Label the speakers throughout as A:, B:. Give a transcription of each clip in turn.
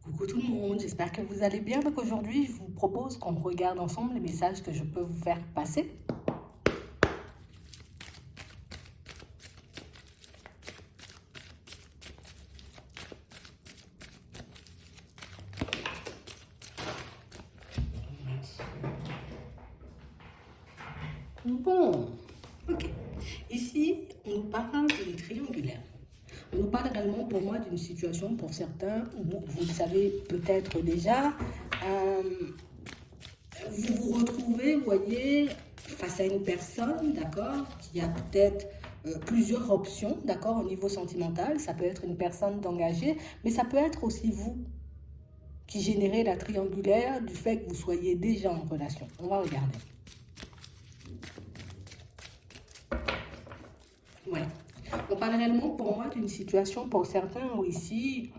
A: Coucou tout le monde, j'espère que vous allez bien. Donc aujourd'hui, je vous propose qu'on regarde ensemble les messages que je peux vous faire passer. Bon, ok. Ici, on nous parle des triangulaires. On nous parle également pour moi d'une situation pour certains où vous le savez peut-être déjà. euh, vous vous retrouvez, vous voyez, face à une personne, d'accord, qui a peut-être plusieurs options, d'accord, au niveau sentimental. Ça peut être une personne d'engagée, mais ça peut être aussi vous qui générez la triangulaire du fait que vous soyez déjà en relation. On va regarder. Ouais. On parle réellement pour moi d'une situation pour certains où ici,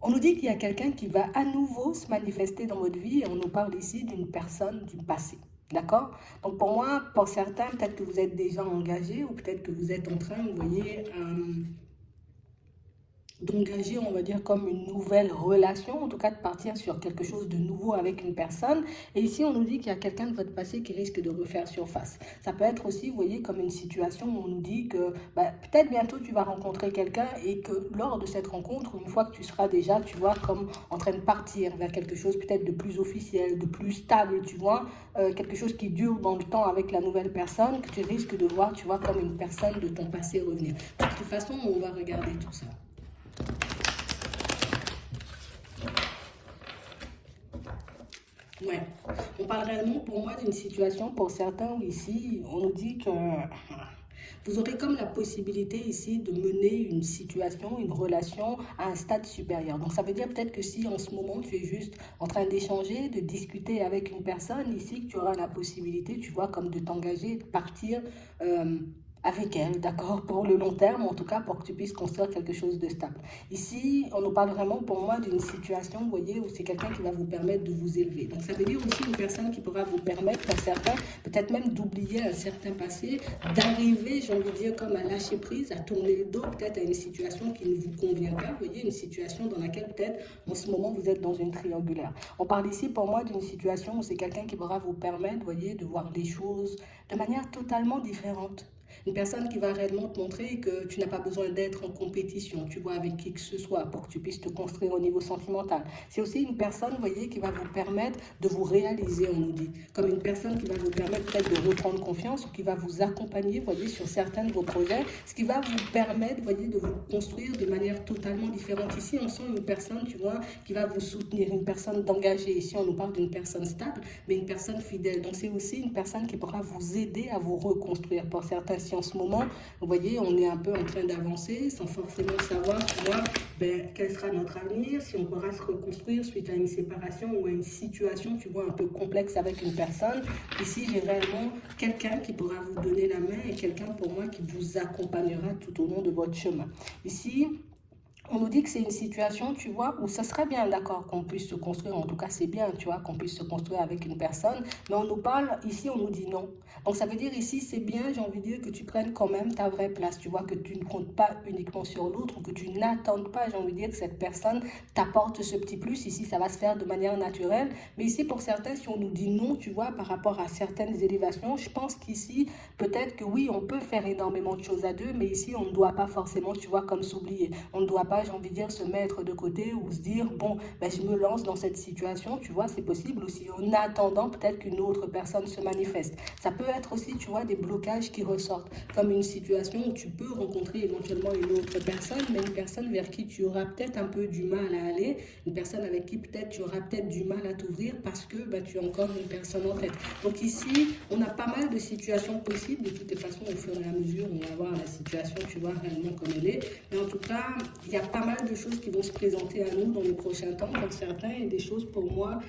A: on nous dit qu'il y a quelqu'un qui va à nouveau se manifester dans votre vie et on nous parle ici d'une personne du passé. D'accord. Donc pour moi, pour certains, peut-être que vous êtes déjà engagé ou peut-être que vous êtes en train, vous voyez, d'engager, on va dire, comme une nouvelle relation, en tout cas de partir sur quelque chose de nouveau avec une personne. Et ici, on nous dit qu'il y a quelqu'un de votre passé qui risque de refaire surface. Ça peut être aussi, vous voyez, comme une situation où on nous dit que peut-être bientôt tu vas rencontrer quelqu'un et que lors de cette rencontre, une fois que tu seras déjà, tu vois, comme en train de partir vers quelque chose peut-être de plus officiel, de plus stable, tu vois, quelque chose qui dure dans le temps avec la nouvelle personne, que tu risques de voir, tu vois, comme une personne de ton passé revenir. De toute façon, on va regarder tout ça. Ouais. On parle réellement pour moi d'une situation pour certains où ici, on nous dit que vous aurez comme la possibilité ici de mener une situation, une relation à un stade supérieur. Donc ça veut dire peut-être que si en ce moment tu es juste en train d'échanger, de discuter avec une personne, ici que tu auras la possibilité, tu vois, comme de t'engager, de partir avec elle, d'accord, pour le long terme, en tout cas pour que tu puisses construire quelque chose de stable. Ici, on nous parle vraiment pour moi d'une situation, vous voyez, où c'est quelqu'un qui va vous permettre de vous élever. Donc ça veut dire aussi une personne qui pourra vous permettre, pour certains, peut-être même d'oublier un certain passé, d'arriver, j'ai envie de dire, comme à lâcher prise, à tourner le dos peut-être à une situation qui ne vous convient pas, vous voyez, une situation dans laquelle peut-être en ce moment vous êtes dans une triangulaire. On parle ici pour moi d'une situation où c'est quelqu'un qui pourra vous permettre, vous voyez, de voir les choses de manière totalement différente. Une personne qui va réellement te montrer que tu n'as pas besoin d'être en compétition, tu vois, avec qui que ce soit pour que tu puisses te construire au niveau sentimental. C'est aussi une personne, vous voyez, qui va vous permettre de vous réaliser, on nous dit. Comme une personne qui va vous permettre peut-être de reprendre confiance ou qui va vous accompagner, vous voyez, sur certains de vos projets, ce qui va vous permettre, vous voyez, de vous construire de manière totalement différente. Ici, on sent une personne, tu vois, qui va vous soutenir, une personne d'engagée. Ici, on nous parle d'une personne stable, mais une personne fidèle. Donc, c'est aussi une personne qui pourra vous aider à vous reconstruire. Pour certains, si en ce moment, vous voyez, on est un peu en train d'avancer sans forcément savoir, tu vois, quel sera notre avenir, si on pourra se reconstruire suite à une séparation ou à une situation, tu vois, un peu complexe avec une personne. Ici, j'ai réellement quelqu'un qui pourra vous donner la main et quelqu'un pour moi qui vous accompagnera tout au long de votre chemin. Ici, on nous dit que c'est une situation, tu vois, où ça serait bien, d'accord, qu'on puisse se construire. En tout cas, c'est bien, tu vois, qu'on puisse se construire avec une personne. Mais on nous parle, ici, on nous dit non. Donc, ça veut dire ici, c'est bien, j'ai envie de dire, que tu prennes quand même ta vraie place. Tu vois, que tu ne comptes pas uniquement sur l'autre ou que tu n'attendes pas, j'ai envie de dire, que cette personne t'apporte ce petit plus. Ici, ça va se faire de manière naturelle. Mais ici, pour certains, si on nous dit non, tu vois, par rapport à certaines élévations, je pense qu'ici, peut-être que oui, on peut faire énormément de choses à deux, mais ici, on ne doit pas forcément, tu vois, comme s'oublier. On ne doit pas, j'ai envie de dire, se mettre de côté ou se dire, bon, je me lance dans cette situation, tu vois, c'est possible aussi en attendant peut-être qu'une autre personne se manifeste. Ça peut être aussi, tu vois, des blocages qui ressortent, comme une situation où tu peux rencontrer éventuellement une autre personne, mais une personne vers qui tu auras peut-être un peu du mal à aller, une personne avec qui peut-être tu auras peut-être du mal à t'ouvrir parce que tu as encore une personne en tête. Donc ici, on a pas mal de situations possibles. De toutes les façons, au fur et à mesure, on va voir la situation, tu vois, réellement comme elle est. Mais en tout cas, il y a pas mal de choses qui vont se présenter à nous dans les prochains temps pour certains et des choses pour moi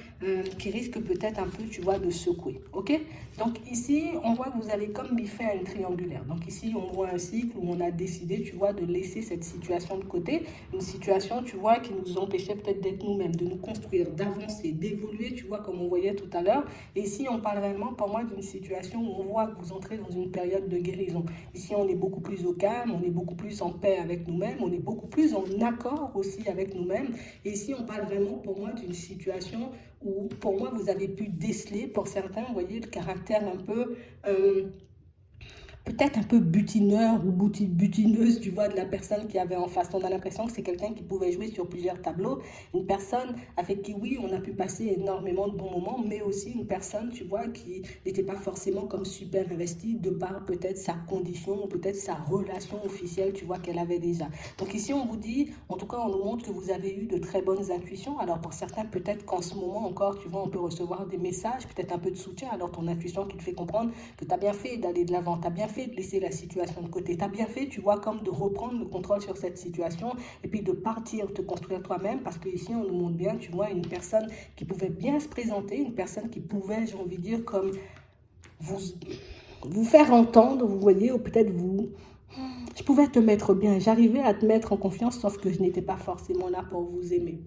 A: qui risquent peut-être un peu, tu vois, de secouer. Ok. Donc ici, on voit que vous allez comme biffer à une triangulaire. Donc ici, on voit un cycle où on a décidé, tu vois, de laisser cette situation de côté. Une situation, tu vois, qui nous empêchait peut-être d'être nous-mêmes, de nous construire, d'avancer, d'évoluer, tu vois, comme on voyait tout à l'heure. Et ici, on parle réellement pour moi d'une situation où on voit que vous entrez dans une période de guérison. Ici, on est beaucoup plus au calme, on est beaucoup plus en paix avec nous-mêmes, on est beaucoup plus en en accord aussi avec nous-mêmes. Et ici, on parle vraiment pour moi d'une situation où pour moi, vous avez pu déceler, pour certains, vous voyez, le caractère un peu... peut-être un peu butineur ou butineuse, tu vois, de la personne qui avait en face. On a l'impression que c'est quelqu'un qui pouvait jouer sur plusieurs tableaux. Une personne avec qui, oui, on a pu passer énormément de bons moments, mais aussi une personne, tu vois, qui n'était pas forcément comme super investie de par peut-être sa condition ou peut-être sa relation officielle, tu vois, qu'elle avait déjà. Donc ici, on vous dit, en tout cas, on nous montre que vous avez eu de très bonnes intuitions. Alors pour certains, peut-être qu'en ce moment encore, tu vois, on peut recevoir des messages, peut-être un peu de soutien. Alors ton intuition qui te fait comprendre que tu as bien fait d'aller de l'avant, tu as bien fait de laisser la situation de côté. Tu as bien fait, tu vois, comme de reprendre le contrôle sur cette situation et puis de partir, te construire toi-même, parce que ici on nous montre bien, tu vois, une personne qui pouvait bien se présenter, une personne qui pouvait, j'ai envie de dire, comme vous, vous faire entendre, vous voyez, ou peut-être vous... Je pouvais te mettre bien, j'arrivais à te mettre en confiance, sauf que je n'étais pas forcément là pour vous aimer.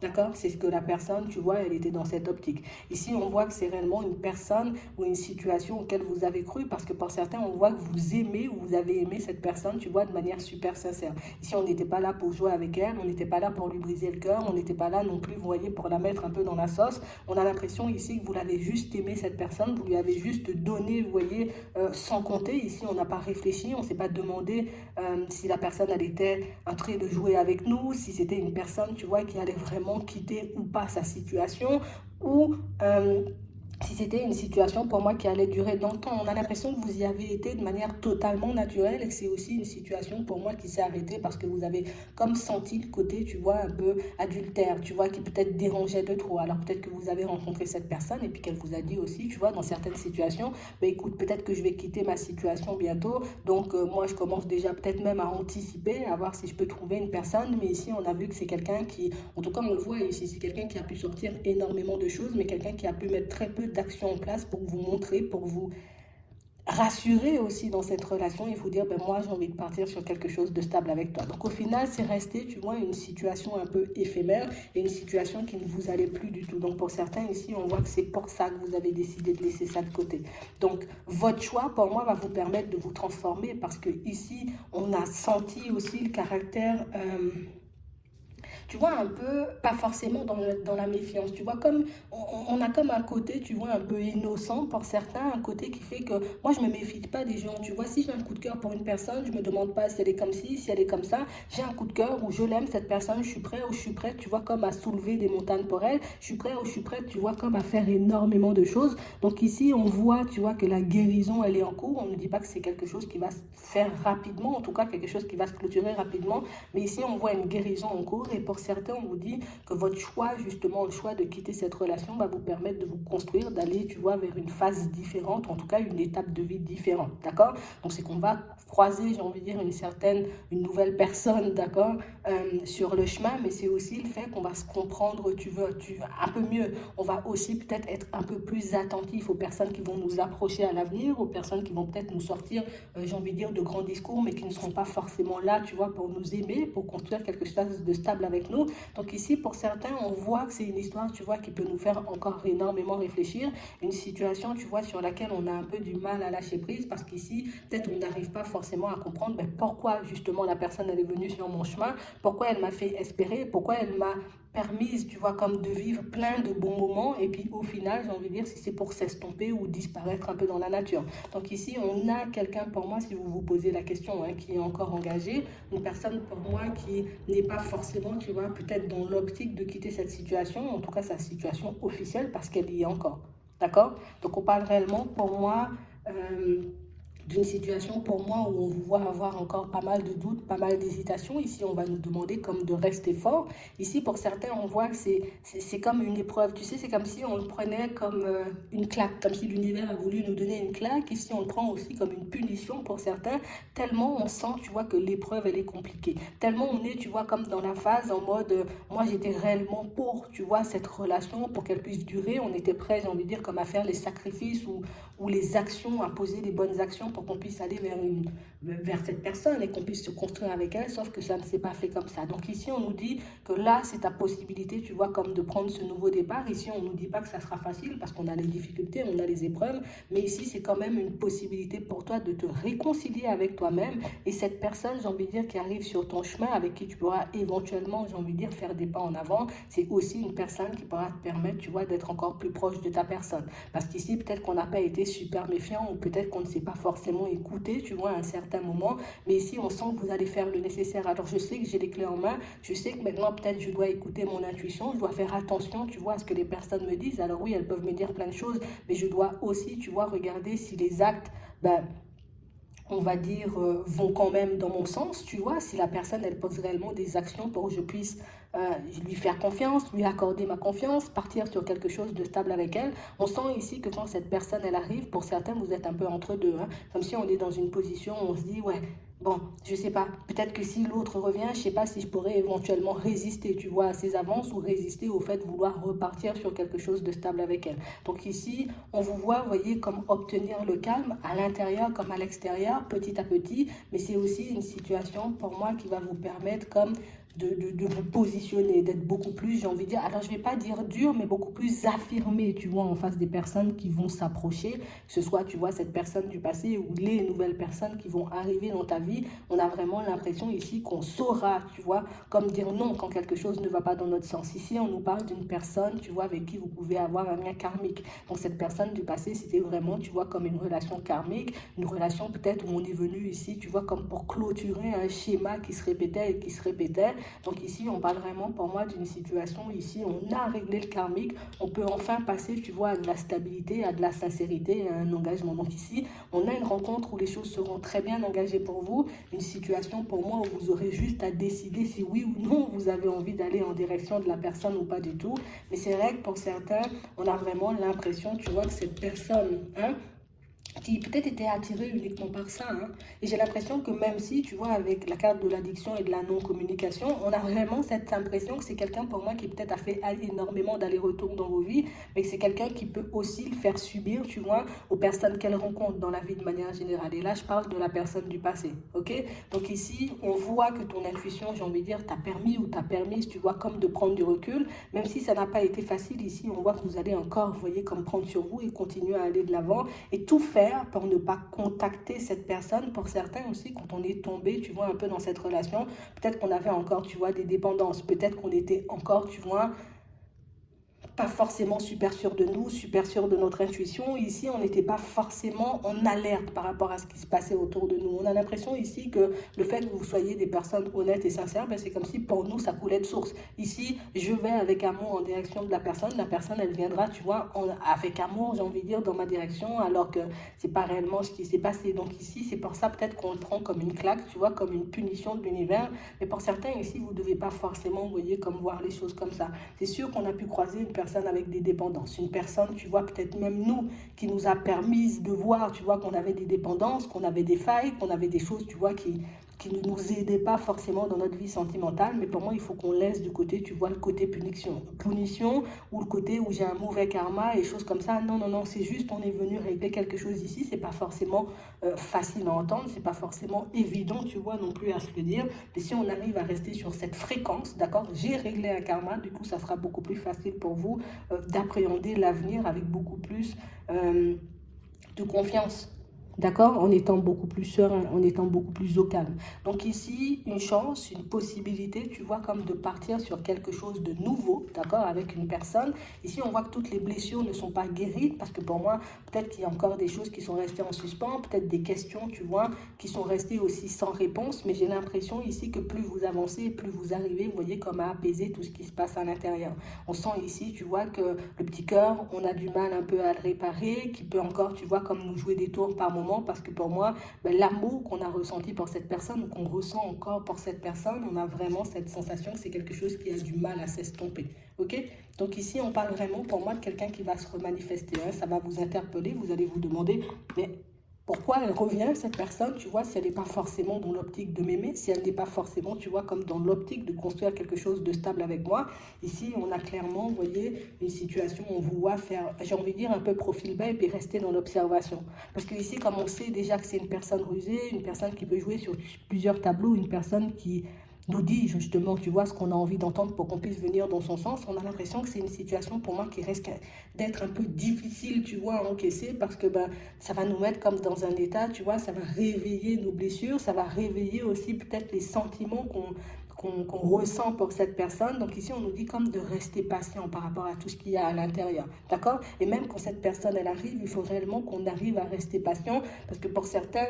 A: D'accord? C'est ce que la personne, tu vois, elle était dans cette optique. Ici, on voit que c'est réellement une personne ou une situation auquel vous avez cru, parce que pour certains, on voit que vous aimez ou vous avez aimé cette personne, tu vois, de manière super sincère. Ici, on n'était pas là pour jouer avec elle, on n'était pas là pour lui briser le cœur, on n'était pas là non plus, vous voyez, pour la mettre un peu dans la sauce. On a l'impression ici que vous l'avez juste aimé, cette personne, vous lui avez juste donné, vous voyez, sans compter. Ici, on n'a pas réfléchi, on ne s'est pas demandé si la personne, elle était en train de jouer avec nous, si c'était une personne, tu vois, qui allait vraiment quitter ou pas sa situation, ou si c'était une situation pour moi qui allait durer dans le temps. On a l'impression que vous y avez été de manière totalement naturelle et que c'est aussi une situation pour moi qui s'est arrêtée parce que vous avez comme senti le côté, tu vois, un peu adultère, tu vois, qui peut-être dérangeait de trop. Alors peut-être que vous avez rencontré cette personne et puis qu'elle vous a dit aussi, tu vois, dans certaines situations, bah, écoute, peut-être que je vais quitter ma situation bientôt, donc moi je commence déjà peut-être même à anticiper, à voir si je peux trouver une personne, mais ici on a vu que c'est quelqu'un qui, en tout cas on le voit ici, c'est quelqu'un qui a pu sortir énormément de choses, mais quelqu'un qui a pu mettre très peu d'actions en place pour vous montrer, pour vous rassurer aussi dans cette relation et vous dire, ben moi j'ai envie de partir sur quelque chose de stable avec toi. Donc au final, c'est resté, tu vois, une situation un peu éphémère et une situation qui ne vous allait plus du tout. Donc pour certains ici, on voit que c'est pour ça que vous avez décidé de laisser ça de côté. Donc votre choix, pour moi, va vous permettre de vous transformer parce que ici, on a senti aussi le caractère... tu vois, un peu, pas forcément dans la méfiance, tu vois, comme, on a comme un côté, tu vois, un peu innocent pour certains, un côté qui fait que, moi, je me méfie pas des gens, tu vois, si j'ai un coup de cœur pour une personne, je me demande pas si elle est comme ci, si elle est comme ça, j'ai un coup de cœur où je l'aime, cette personne, je suis prêt ou je suis prête, tu vois, comme à soulever des montagnes pour elle, je suis prêt ou je suis prête, tu vois, comme à faire énormément de choses, donc ici, on voit, tu vois, que la guérison, elle est en cours, on ne dit pas que c'est quelque chose qui va se faire rapidement, en tout cas, quelque chose qui va se clôturer rapidement, mais ici, on voit une guérison en cours, et pour certains, on vous dit que votre choix, justement, le choix de quitter cette relation va vous permettre de vous construire, d'aller, tu vois, vers une phase différente, en tout cas une étape de vie différente, d'accord? Donc c'est qu'on va croiser, j'ai envie de dire, une nouvelle personne, d'accord, sur le chemin, mais c'est aussi le fait qu'on va se comprendre, un peu mieux. On va aussi peut-être être un peu plus attentif aux personnes qui vont nous approcher à l'avenir, aux personnes qui vont peut-être nous sortir, j'ai envie de dire, de grands discours, mais qui ne seront pas forcément là, tu vois, pour nous aimer, pour construire quelque chose de stable avec nous. Donc ici, pour certains, on voit que c'est une histoire, tu vois, qui peut nous faire encore énormément réfléchir. Une situation, tu vois, sur laquelle on a un peu du mal à lâcher prise parce qu'ici, peut-être on n'arrive pas forcément à comprendre pourquoi justement la personne elle est venue sur mon chemin, pourquoi elle m'a fait espérer, pourquoi elle m'a permise, tu vois, comme de vivre plein de bons moments et puis au final, j'ai envie de dire, si c'est pour s'estomper ou disparaître un peu dans la nature. Donc ici, on a quelqu'un pour moi, si vous vous posez la question, hein, qui est encore engagé, une personne pour moi qui n'est pas forcément, tu vois, peut-être dans l'optique de quitter cette situation, en tout cas sa situation officielle parce qu'elle y est encore. D'accord? Donc on parle réellement pour moi... d'une situation pour moi où on vous voit avoir encore pas mal de doutes, pas mal d'hésitations. Ici, on va nous demander comme de rester fort. Ici, pour certains, on voit que c'est comme une épreuve. Tu sais, c'est comme si on le prenait comme une claque, comme si l'univers a voulu nous donner une claque. Ici, on le prend aussi comme une punition pour certains, tellement on sent, tu vois, que l'épreuve, elle est compliquée. Tellement on est, tu vois, comme dans la phase en mode, moi, j'étais réellement pour, tu vois, cette relation, pour qu'elle puisse durer. On était prêts, j'ai envie de dire, comme à faire les sacrifices ou les actions, à poser les bonnes actions situation pour qu'on puisse aller vers cette personne et qu'on puisse se construire avec elle, sauf que ça ne s'est pas fait comme ça. Donc ici, on nous dit que là, c'est ta possibilité, tu vois, comme de prendre ce nouveau départ. Ici, on ne nous dit pas que ça sera facile parce qu'on a les difficultés, on a les épreuves, mais ici, c'est quand même une possibilité pour toi de te réconcilier avec toi-même et cette personne, j'ai envie de dire, qui arrive sur ton chemin, avec qui tu pourras éventuellement, j'ai envie de dire, faire des pas en avant, c'est aussi une personne qui pourra te permettre, tu vois, d'être encore plus proche de ta personne. Parce qu'ici, peut-être qu'on n'a pas été super méfiant ou peut-être qu'on ne s'est pas forcément écouté, tu vois, à un certain moment. Mais ici, on sent que vous allez faire le nécessaire. Alors, je sais que j'ai les clés en main. Je sais que maintenant, peut-être, je dois écouter mon intuition. Je dois faire attention, tu vois, à ce que les personnes me disent. Alors oui, elles peuvent me dire plein de choses, mais je dois aussi, tu vois, regarder si les actes, on va dire, vont quand même dans mon sens, tu vois, si la personne, elle pose réellement des actions pour que je puisse lui faire confiance, lui accorder ma confiance, partir sur quelque chose de stable avec elle. On sent ici que quand cette personne, elle arrive, pour certains, vous êtes un peu entre deux, hein, comme si on est dans une position où on se dit, ouais, bon, je sais pas, peut-être que si l'autre revient, je sais pas si je pourrais éventuellement résister, tu vois, à ses avances ou résister au fait de vouloir repartir sur quelque chose de stable avec elle. Donc ici, on vous voit, vous voyez, comme obtenir le calme à l'intérieur comme à l'extérieur, petit à petit, mais c'est aussi une situation pour moi qui va vous permettre comme de vous positionner, d'être beaucoup plus, j'ai envie de dire, alors je ne vais pas dire dur, mais beaucoup plus affirmé, tu vois, en face des personnes qui vont s'approcher, que ce soit, tu vois, cette personne du passé ou les nouvelles personnes qui vont arriver dans ta vie. On a vraiment l'impression ici qu'on saura, tu vois, comme dire non quand quelque chose ne va pas dans notre sens. Ici, on nous parle d'une personne, tu vois, avec qui vous pouvez avoir un lien karmique. Donc cette personne du passé, c'était vraiment, tu vois, comme une relation karmique, une relation peut-être où on est venu ici, tu vois, comme pour clôturer un schéma qui se répétait et qui se répétait. Donc ici, on parle vraiment pour moi d'une situation, ici, on a réglé le karmique, on peut enfin passer, tu vois, à de la stabilité, à de la sincérité, à un engagement. Donc ici, on a une rencontre où les choses seront très bien engagées pour vous, une situation pour moi où vous aurez juste à décider si oui ou non vous avez envie d'aller en direction de la personne ou pas du tout. Mais c'est vrai que pour certains, on a vraiment l'impression, tu vois, que cette personne, hein, qui peut-être était attiré uniquement par ça. Hein. Et j'ai l'impression que même si, tu vois, avec la carte de l'addiction et de la non-communication, on a vraiment cette impression que c'est quelqu'un pour moi qui peut-être a fait énormément d'allers-retours dans vos vies, mais que c'est quelqu'un qui peut aussi le faire subir, tu vois, aux personnes qu'elle rencontre dans la vie de manière générale. Et là, je parle de la personne du passé, ok? Donc ici, on voit que ton intuition, j'ai envie de dire, t'a permis ou t'a permis, tu vois, comme de prendre du recul, même si ça n'a pas été facile ici, on voit que vous allez encore, vous voyez, comme prendre sur vous et continuer à aller de l'avant et tout faire pour ne pas contacter cette personne. Pour certains aussi, quand on est tombé, tu vois, un peu dans cette relation, peut-être qu'on avait encore, tu vois, des dépendances, peut-être qu'on était encore, tu vois, pas forcément super sûr de nous, super sûr de notre intuition. Ici, on n'était pas forcément en alerte par rapport à ce qui se passait autour de nous. On a l'impression ici que le fait que vous soyez des personnes honnêtes et sincères, ben c'est comme si pour nous, ça coulait de source. Ici, je vais avec amour en direction de la personne, elle viendra, tu vois, avec amour, j'ai envie de dire, dans ma direction, alors que c'est pas réellement ce qui s'est passé. Donc ici, c'est pour ça peut-être qu'on le prend comme une claque, tu vois, comme une punition de l'univers. Mais pour certains ici, vous ne devez pas forcément, vous voyez, comme voir les choses comme ça. C'est sûr qu'on a pu croiser une personne avec des dépendances, une personne, tu vois, peut-être même nous, qui nous a permis de voir, tu vois, qu'on avait des dépendances, qu'on avait des failles, qu'on avait des choses, tu vois, qui ne nous aidaient pas forcément dans notre vie sentimentale. Mais pour moi, il faut qu'on laisse du côté, tu vois, le côté punition ou le côté où j'ai un mauvais karma et choses comme ça. Non, non, non, c'est juste, on est venu régler quelque chose ici. C'est pas forcément facile à entendre, c'est pas forcément évident, tu vois, non plus à se le dire. Mais si on arrive à rester sur cette fréquence, d'accord, j'ai réglé un karma, du coup, ça sera beaucoup plus facile pour vous d'appréhender l'avenir avec beaucoup plus de confiance. D'accord? En étant beaucoup plus serein, en étant beaucoup plus au calme. Donc ici, une chance, une possibilité, tu vois, comme de partir sur quelque chose de nouveau, d'accord, avec une personne. Ici, on voit que toutes les blessures ne sont pas guéries, parce que pour moi, peut-être qu'il y a encore des choses qui sont restées en suspens, peut-être des questions, tu vois, qui sont restées aussi sans réponse, mais j'ai l'impression ici que plus vous avancez, plus vous arrivez, vous voyez, comme à apaiser tout ce qui se passe à l'intérieur. On sent ici, tu vois, que le petit cœur, on a du mal un peu à le réparer, qui peut encore, tu vois, comme nous jouer des tours par moment, parce que pour moi, l'amour qu'on a ressenti pour cette personne, ou qu'on ressent encore pour cette personne, on a vraiment cette sensation que c'est quelque chose qui a du mal à s'estomper. Ok? Donc ici, on parle vraiment pour moi de quelqu'un qui va se remanifester. Hein. Ça va vous interpeller, vous allez vous demander, mais pourquoi elle revient, cette personne, tu vois, si elle n'est pas forcément dans l'optique de m'aimer, si elle n'est pas forcément, tu vois, comme dans l'optique de construire quelque chose de stable avec moi. Ici, on a clairement, vous voyez, une situation où on vous voit faire, j'ai envie de dire, un peu profil bas et puis rester dans l'observation. Parce que ici, comme on sait déjà que c'est une personne rusée, une personne qui peut jouer sur plusieurs tableaux, une personne qui nous dit justement, tu vois, ce qu'on a envie d'entendre pour qu'on puisse venir dans son sens, on a l'impression que c'est une situation pour moi qui risque d'être un peu difficile, tu vois, à encaisser parce que ben, ça va nous mettre comme dans un état, tu vois, ça va réveiller nos blessures, ça va réveiller aussi peut-être les sentiments qu'on ressent pour cette personne. Donc ici, on nous dit comme de rester patient par rapport à tout ce qu'il y a à l'intérieur, d'accord? Et même quand cette personne, elle arrive, il faut réellement qu'on arrive à rester patient parce que pour certains...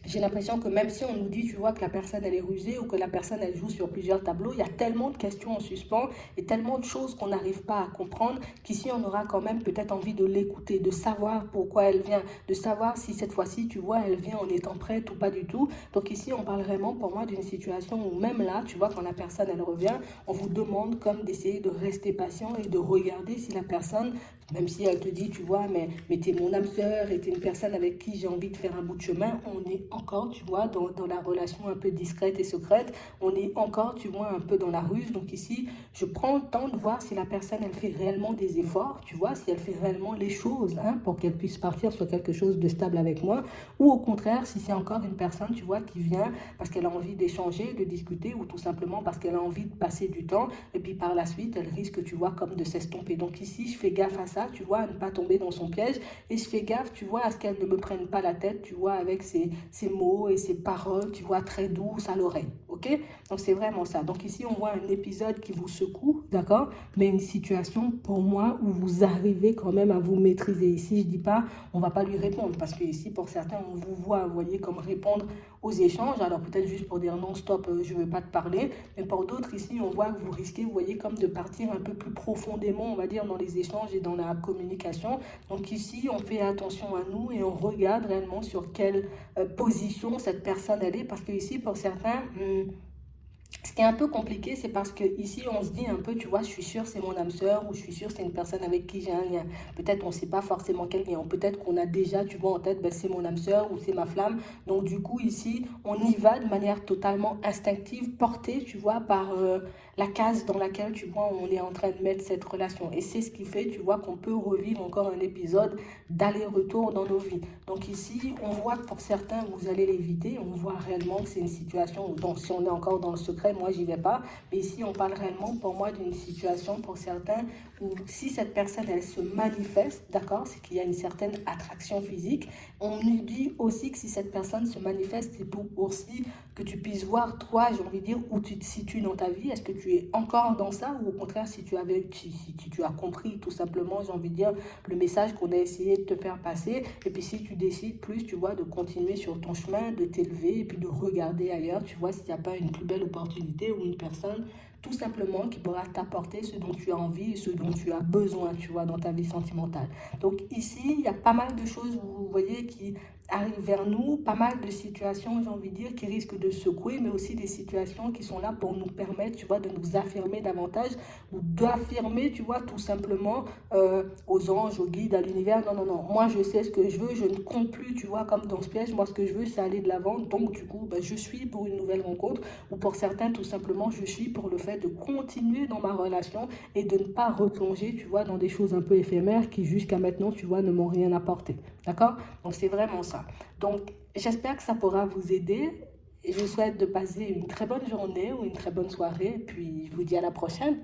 A: j'ai l'impression que même si on nous dit, tu vois, que la personne, elle est rusée ou que la personne, elle joue sur plusieurs tableaux, il y a tellement de questions en suspens et tellement de choses qu'on n'arrive pas à comprendre qu'ici, on aura quand même peut-être envie de l'écouter, de savoir pourquoi elle vient, de savoir si cette fois-ci, tu vois, elle vient en étant prête ou pas du tout. Donc ici, on parle vraiment pour moi d'une situation où même là, tu vois, quand la personne, elle revient, on vous demande comme d'essayer de rester patient et de regarder si la personne, même si elle te dit, tu vois, mais t'es mon âme sœur et t'es une personne avec qui j'ai envie de faire un bout de chemin, on est encore, tu vois, dans la relation un peu discrète et secrète, on est encore, tu vois, un peu dans la ruse. Donc ici, je prends le temps de voir si la personne, elle fait réellement des efforts, tu vois, si elle fait réellement les choses, hein, pour qu'elle puisse partir sur quelque chose de stable avec moi, ou au contraire, si c'est encore une personne, tu vois, qui vient parce qu'elle a envie d'échanger, de discuter, ou tout simplement parce qu'elle a envie de passer du temps, et puis par la suite, elle risque, tu vois, comme de s'estomper. Donc ici, je fais gaffe à ça, tu vois, à ne pas tomber dans son piège, et je fais gaffe, tu vois, à ce qu'elle ne me prenne pas la tête, tu vois, avec ses mots et ses paroles, tu vois, très douces à l'oreille, ok? Donc c'est vraiment ça. Donc ici, on voit un épisode qui vous secoue, d'accord? Mais une situation, pour moi, où vous arrivez quand même à vous maîtriser. Ici, je dis pas, on va pas lui répondre, parce que ici, pour certains, on vous voit, vous voyez, comme répondre aux échanges, alors peut-être juste pour dire non, stop, je veux pas te parler, mais pour d'autres, ici, on voit que vous risquez, vous voyez, comme de partir un peu plus profondément, on va dire, dans les échanges et dans la communication. Donc ici, on fait attention à nous et on regarde réellement sur quelle position cette personne elle est, parce que ici, pour certains, ce qui est un peu compliqué, c'est parce que ici on se dit un peu, tu vois, je suis sûre c'est mon âme sœur, ou je suis sûre c'est une personne avec qui j'ai un lien. Peut-être on ne sait pas forcément quel lien, peut-être qu'on a déjà, tu vois, en tête, ben, c'est mon âme sœur ou c'est ma flamme. Donc du coup ici, on y va de manière totalement instinctive, portée, tu vois, par la case dans laquelle, tu vois, on est en train de mettre cette relation. Et c'est ce qui fait, tu vois, qu'on peut revivre encore un épisode d'aller-retour dans nos vies. Donc ici, on voit que pour certains, vous allez l'éviter. On voit réellement que c'est une situation où, donc, si on est encore dans le secret, moi, j'y vais pas. Mais ici, on parle réellement, pour moi, d'une situation pour certains où si cette personne, elle se manifeste, d'accord, c'est qu'il y a une certaine attraction physique. On nous dit aussi que si cette personne se manifeste, c'est pour aussi que tu puisses voir, toi, j'ai envie de dire, où tu te situes dans ta vie. Est-ce que tu es encore dans ça, ou au contraire, si tu as compris tout simplement, j'ai envie de dire, le message qu'on a essayé de te faire passer, et puis si tu décides plus, tu vois, de continuer sur ton chemin, de t'élever, et puis de regarder ailleurs, tu vois, s'il n'y a pas une plus belle opportunité ou une personne, tout simplement, qui pourra t'apporter ce dont tu as envie et ce dont tu as besoin, tu vois, dans ta vie sentimentale. Donc ici, il y a pas mal de choses, vous voyez, qui arrivent vers nous, pas mal de situations, j'ai envie de dire, qui risquent de secouer, mais aussi des situations qui sont là pour nous permettre, tu vois, de nous affirmer davantage, ou d'affirmer, tu vois, tout simplement aux anges, aux guides, à l'univers. Non, non, non, moi je sais ce que je veux, je ne compte plus, tu vois, comme dans ce piège. Moi ce que je veux, c'est aller de l'avant. Donc du coup, ben, je suis pour une nouvelle rencontre, ou pour certains, tout simplement, je suis pour le fait de continuer dans ma relation et de ne pas replonger, tu vois, dans des choses un peu éphémères qui jusqu'à maintenant, tu vois, ne m'ont rien apporté. D'accord? Donc c'est vraiment ça. Donc j'espère que ça pourra vous aider. Et je vous souhaite de passer une très bonne journée ou une très bonne soirée. Et puis je vous dis à la prochaine.